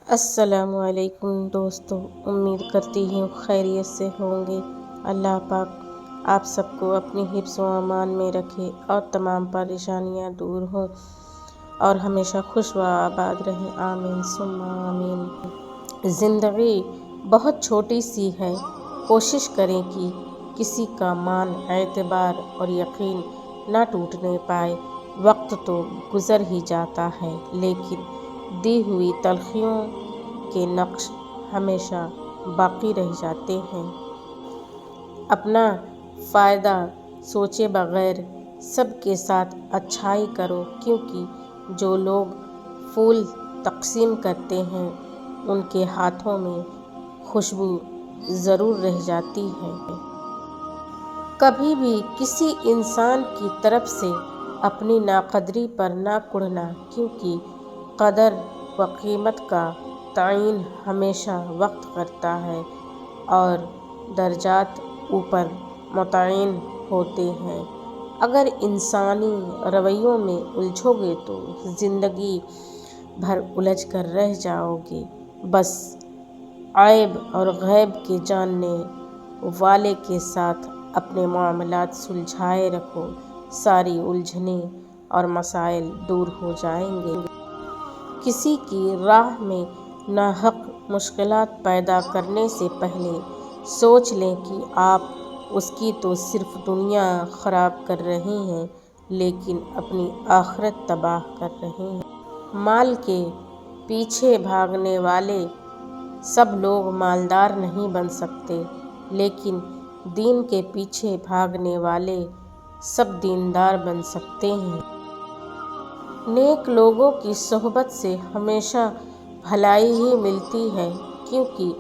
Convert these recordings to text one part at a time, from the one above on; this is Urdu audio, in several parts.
السلام علیکم دوستو، امید کرتی ہوں خیریت سے ہوں گے۔ اللہ پاک آپ سب کو اپنی حفظ و امان میں رکھے اور تمام پریشانیاں دور ہوں اور ہمیشہ خوش و آباد رہیں، آمین ثم آمین۔ زندگی بہت چھوٹی سی ہے، کوشش کریں کہ کسی کا مان، اعتبار اور یقین نہ ٹوٹنے پائے۔ وقت تو گزر ہی جاتا ہے لیکن دی ہوئی تلخیوں کے نقش ہمیشہ باقی رہ جاتے ہیں۔ اپنا فائدہ سوچے بغیر سب کے ساتھ اچھائی کرو، کیونکہ جو لوگ پھول تقسیم کرتے ہیں ان کے ہاتھوں میں خوشبو ضرور رہ جاتی ہے۔ کبھی بھی کسی انسان کی طرف سے اپنی ناقدری پر نہ کڑھنا، کیونکہ قدر و قیمت کا تعین ہمیشہ وقت کرتا ہے اور درجات اوپر متعین ہوتے ہیں۔ اگر انسانی رویوں میں الجھو گے تو زندگی بھر الجھ کر رہ جاؤ گے۔ بس عیب اور غیب کے جاننے والے کے ساتھ اپنے معاملات سلجھائے رکھو، ساری الجھنیں اور مسائل دور ہو جائیں گے۔ کسی کی راہ میں ناحق مشکلات پیدا کرنے سے پہلے سوچ لیں کہ آپ اس کی تو صرف دنیا خراب کر رہے ہیں لیکن اپنی آخرت تباہ کر رہے ہیں۔ مال کے پیچھے بھاگنے والے سب لوگ مالدار نہیں بن سکتے، لیکن دین کے پیچھے بھاگنے والے سب دیندار بن سکتے ہیں۔ نیک لوگوں کی صحبت سے ہمیشہ بھلائی ہی ملتی ہے، کیونکہ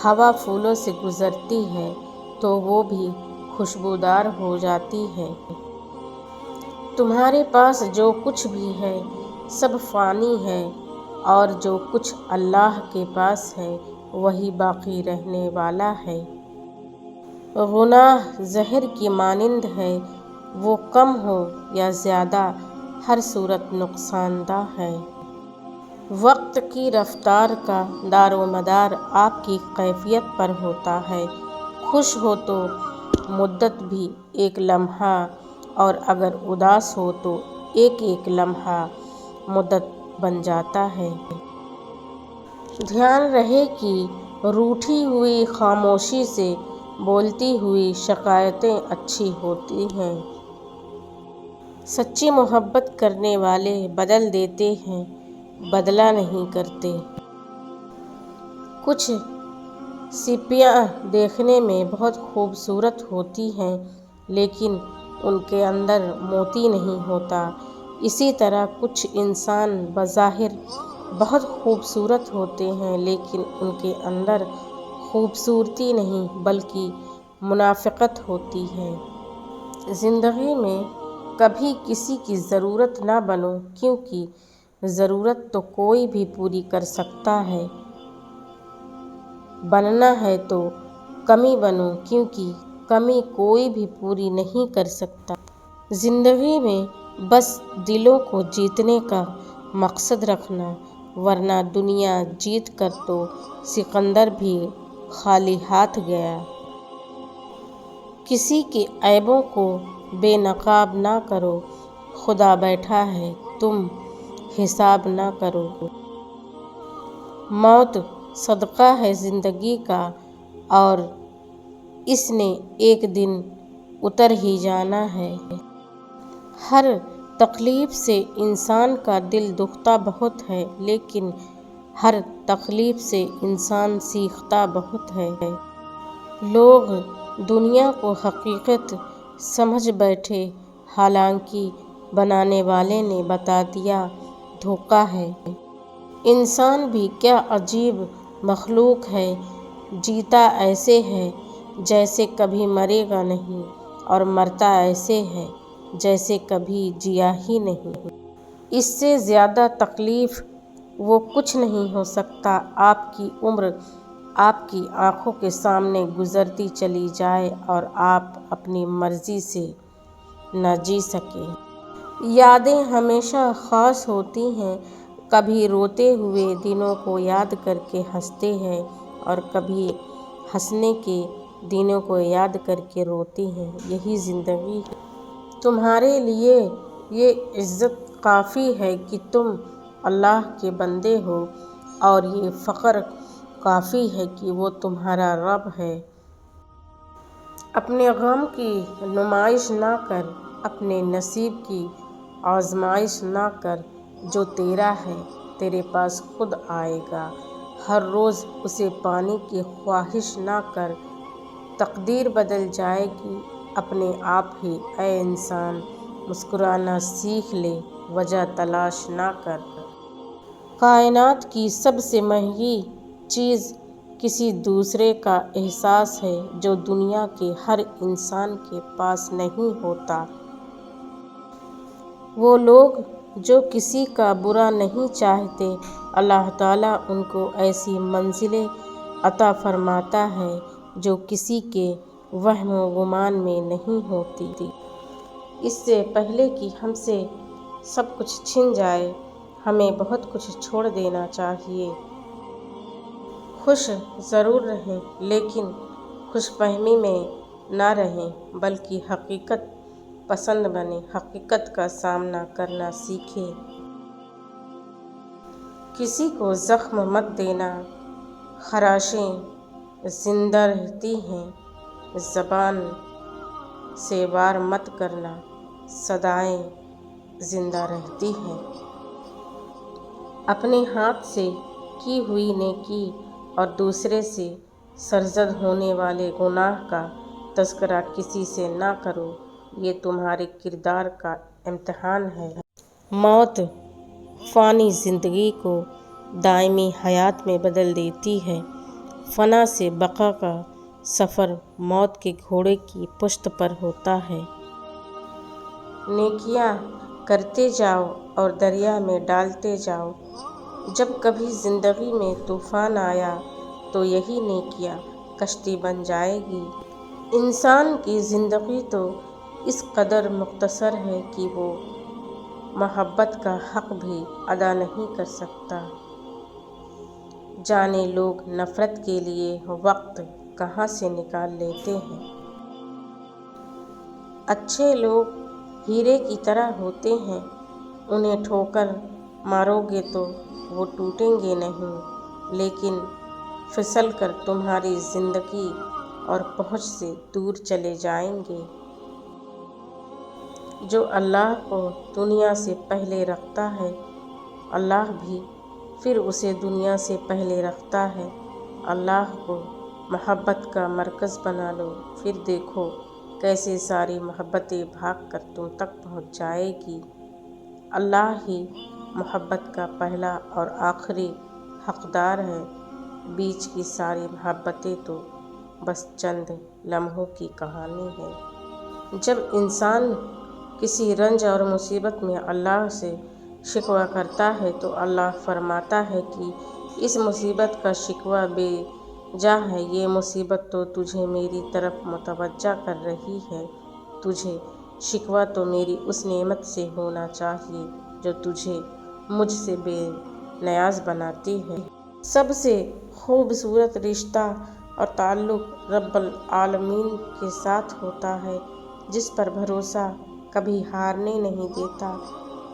ہوا پھولوں سے گزرتی ہے تو وہ بھی خوشبودار ہو جاتی ہے۔ تمہارے پاس جو کچھ بھی ہے سب فانی ہے اور جو کچھ اللہ کے پاس ہے وہی باقی رہنے والا ہے۔ گناہ زہر کی مانند ہے، وہ کم ہو یا زیادہ ہر صورت نقصان دہ ہے۔ وقت کی رفتار کا دار و مدار آپ کی کیفیت پر ہوتا ہے۔ خوش ہو تو مدت بھی ایک لمحہ اور اگر اداس ہو تو ایک ایک لمحہ مدت بن جاتا ہے۔ دھیان رہے کہ روٹھی ہوئی خاموشی سے بولتی ہوئی شکایتیں اچھی ہوتی ہیں۔ سچی محبت کرنے والے بدل دیتے ہیں، بدلہ نہیں کرتے۔ کچھ سیپیاں دیکھنے میں بہت خوبصورت ہوتی ہیں لیکن ان کے اندر موتی نہیں ہوتا۔ اسی طرح کچھ انسان بظاہر بہت خوبصورت ہوتے ہیں لیکن ان کے اندر خوبصورتی نہیں بلکہ منافقت ہوتی ہے۔ زندگی میں کبھی کسی کی ضرورت نہ بنو، کیونکہ ضرورت تو کوئی بھی پوری کر سکتا ہے۔ بننا ہے تو کمی بنو، کیونکہ کمی کوئی بھی پوری نہیں کر سکتا۔ زندگی میں بس دلوں کو جیتنے کا مقصد رکھنا، ورنہ دنیا جیت کر تو سکندر بھی خالی ہاتھ گیا۔ کسی کے عیبوں کو بے نقاب نہ کرو، خدا بیٹھا ہے تم حساب نہ کرو۔ موت صدقہ ہے زندگی کا اور اس نے ایک دن اتر ہی جانا ہے۔ ہر تکلیف سے انسان کا دل دکھتا بہت ہے لیکن ہر تکلیف سے انسان سیکھتا بہت ہے۔ لوگ دنیا کو حقیقت سمجھ بیٹھے، حالانکہ بنانے والے نے بتا دیا دھوکہ ہے۔ انسان بھی کیا عجیب مخلوق ہے، جیتا ایسے ہے جیسے کبھی مرے گا نہیں اور مرتا ایسے ہے جیسے کبھی جیا ہی نہیں۔ اس سے زیادہ تکلیف وہ کچھ نہیں ہو سکتا۔ آپ کی عمر آپ کی آنکھوں کے سامنے گزرتی چلی جائے اور آپ اپنی مرضی سے نہ جی سکیں۔ یادیں ہمیشہ خاص ہوتی ہیں، کبھی روتے ہوئے دنوں کو یاد کر کے ہنستے ہیں اور کبھی ہنسنے کے دنوں کو یاد کر کے روتے ہیں۔ یہی زندگی ہے۔ تمہارے لیے یہ عزت کافی ہے کہ تم اللہ کے بندے ہو، اور یہ فخر کافی ہے کہ وہ تمہارا رب ہے۔ اپنے غم کی نمائش نہ کر، اپنے نصیب کی آزمائش نہ کر۔ جو تیرا ہے تیرے پاس خود آئے گا۔ ہر روز اسے پانے کی خواہش نہ کر، تقدیر بدل جائے گی اپنے آپ ہی۔ اے انسان، مسکرانا سیکھ لے، وجہ تلاش نہ کر۔ کائنات کی سب سے مہنگی چیز کسی دوسرے کا احساس ہے جو دنیا کے ہر انسان کے پاس نہیں ہوتا۔ وہ لوگ جو کسی کا برا نہیں چاہتے، اللہ تعالیٰ ان کو ایسی منزلیں عطا فرماتا ہے جو کسی کے وہم و گمان میں نہیں ہوتی۔ اس سے پہلے کہ ہم سے سب کچھ چھن جائے، ہمیں بہت کچھ چھوڑ دینا چاہیے۔ خوش ضرور رہیں لیکن خوش فہمی میں نہ رہیں، بلکہ حقیقت پسند بنیں، حقیقت کا سامنا کرنا سیکھیں۔ کسی کو زخم مت دینا، خراشیں زندہ رہتی ہیں۔ زبان سے وار مت کرنا، صدائیں زندہ رہتی ہیں۔ اپنے ہاتھ سے کی ہوئی نیکی اور دوسرے سے سرزد ہونے والے گناہ کا تذکرہ کسی سے نہ کرو، یہ تمہارے کردار کا امتحان ہے۔ موت فانی زندگی کو دائمی حیات میں بدل دیتی ہے۔ فنا سے بقا کا سفر موت کے گھوڑے کی پشت پر ہوتا ہے۔ نیکیاں کرتے جاؤ اور دریا میں ڈالتے جاؤ۔ جب کبھی زندگی میں طوفان آیا تو یہی نیکیاں کشتی بن جائے گی۔ انسان کی زندگی تو اس قدر مختصر ہے کہ وہ محبت کا حق بھی ادا نہیں کر سکتا۔ جانے لوگ نفرت کے لیے وقت کہاں سے نکال لیتے ہیں۔ اچھے لوگ ہیرے کی طرح ہوتے ہیں، انہیں ٹھوکر مارو گے تو وہ ٹوٹیں گے نہیں، لیکن پھسل کر تمہاری زندگی اور پہنچ سے دور چلے جائیں گے۔ جو اللہ کو دنیا سے پہلے رکھتا ہے، اللہ بھی پھر اسے دنیا سے پہلے رکھتا ہے۔ اللہ کو محبت کا مرکز بنا لو، پھر دیکھو کیسے ساری محبتیں بھاگ کر تم تک پہنچ جائیں گی۔ اللہ ہی محبت کا پہلا اور آخری حقدار ہے، بیچ کی ساری محبتیں تو بس چند لمحوں کی کہانی ہے۔ جب انسان کسی رنج اور مصیبت میں اللہ سے شکوہ کرتا ہے تو اللہ فرماتا ہے کہ اس مصیبت کا شکوہ بے جا ہے، یہ مصیبت تو تجھے میری طرف متوجہ کر رہی ہے۔ تجھے شکوہ تو میری اس نعمت سے ہونا چاہیے جو تجھے مجھ سے بے نیاز بناتی ہے۔ سب سے خوبصورت رشتہ اور تعلق رب العالمین کے ساتھ ہوتا ہے، جس پر بھروسہ کبھی ہارنے نہیں دیتا،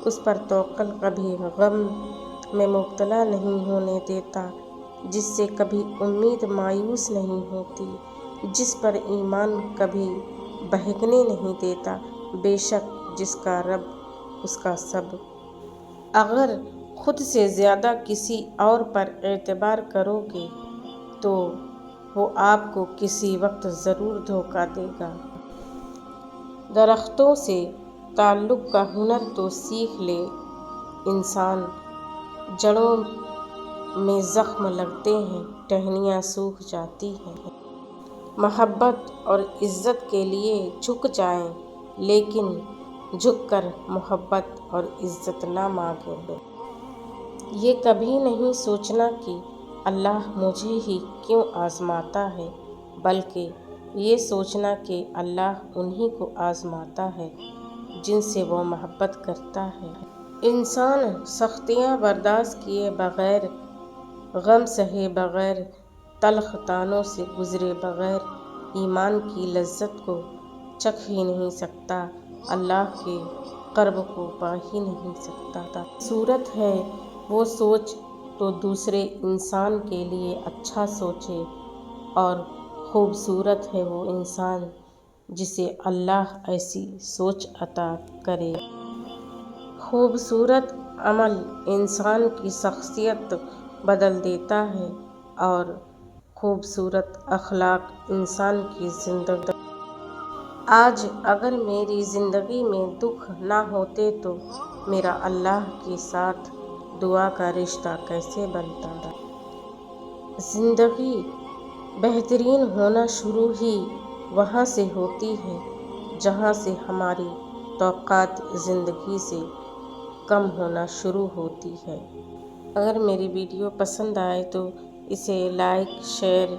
اس پر توکل کبھی غم میں مبتلا نہیں ہونے دیتا، جس سے کبھی امید مایوس نہیں ہوتی، جس پر ایمان کبھی بہکنے نہیں دیتا۔ بے شک جس کا رب اس کا سب۔ اگر خود سے زیادہ کسی اور پر اعتبار کرو گے تو وہ آپ کو کسی وقت ضرور دھوکہ دے گا۔ درختوں سے تعلق کا ہنر تو سیکھ لے انسان، جڑوں میں زخم لگتے ہیں، ٹہنیاں سوکھ جاتی ہیں۔ محبت اور عزت کے لیے جھک جائیں، لیکن جھک کر محبت اور عزت نہ مانگیں۔ یہ کبھی نہیں سوچنا کہ اللہ مجھے ہی کیوں آزماتا ہے، بلکہ یہ سوچنا کہ اللہ انہی کو آزماتا ہے جن سے وہ محبت کرتا ہے۔ انسان سختیاں برداشت کیے بغیر، غم سہے بغیر، تلخ طعنوں سے گزرے بغیر ایمان کی لذت کو چکھ ہی نہیں سکتا، اللہ کے قرب کو پا ہی نہیں سکتا۔ صورت ہے وہ سوچ تو دوسرے انسان کے لیے اچھا سوچے، اور خوبصورت ہے وہ انسان جسے اللہ ایسی سوچ عطا کرے۔ خوبصورت عمل انسان کی شخصیت بدل دیتا ہے، اور خوبصورت اخلاق انسان کی زندگی۔ آج اگر میری زندگی میں دکھ نہ ہوتے تو میرا اللہ کے ساتھ دعا کا رشتہ کیسے بنتا؟ زندگی بہترین ہونا شروع ہی وہاں سے ہوتی ہے جہاں سے ہماری توقعات زندگی سے کم ہونا شروع ہوتی ہے۔ اگر میری ویڈیو پسند آئے تو اسے لائک، شیئر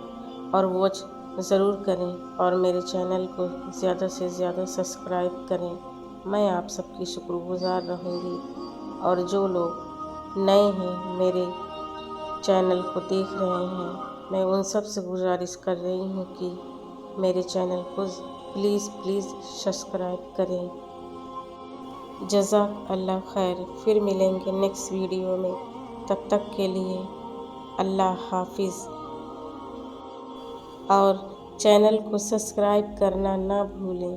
اور واچ ضرور کریں، اور میرے چینل کو زیادہ سے زیادہ سبسکرائب کریں۔ میں آپ سب کی شکر گزار رہوں گی، اور جو لوگ نئے ہیں میرے چینل کو دیکھ رہے ہیں، میں ان سب سے گزارش کر رہی ہوں کہ میرے چینل کو پلیز سبسکرائب کریں۔ جزاک اللہ خیر۔ پھر ملیں گے نیکسٹ ویڈیو میں، تب تک کے لیے اللہ حافظ، اور چینل کو سبسکرائب کرنا نہ بھولیں۔